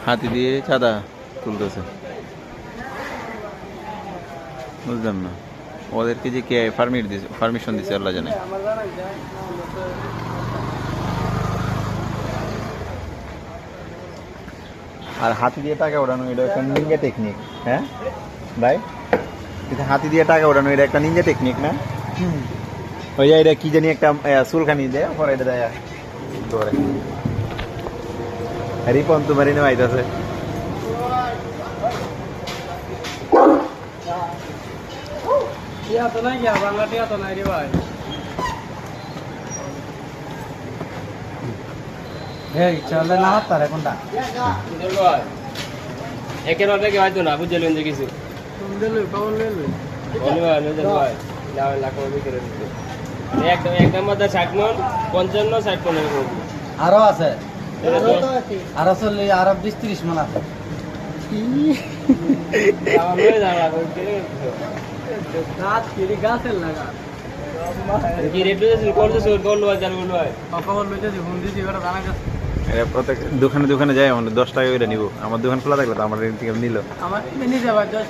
হাতি দিয়ে চাঁদা তুলতেছে, বুঝলাম না ওদেরকে যে কে পারমিশন দিছে আল্লাহ জানে। আর হাতি দিয়ে টাকা ওঠানো এটা একটা নিনজা টেকনিক। হ্যাঁ ভাই, হাতি দিয়ে টাকা ওঠানো এটা একটা নিনজা টেকনিক না? ওই এটা কি জানি একটা চুলখানি দেয় পরে এটা দেয় ধরে রিপন তোমারই নেওয়া আইতাছে। একেবারে কি হয়তো না বুঝলেন যে কিছু একদম মধ্যে 60 মন 55 60 মন আরো আছে, আরো চল্লিশ, আরো 20-30 মন আছে। গাছের লাগা কি রেট করতেছে করলো আর জানবো ভাই প্রত্যেক দোকানে দোকানে যায় 10 টাকা করে নিব। আমার দোকান খোলা থাকলে তো আমার নিল আমার নিয়ে যাবার 10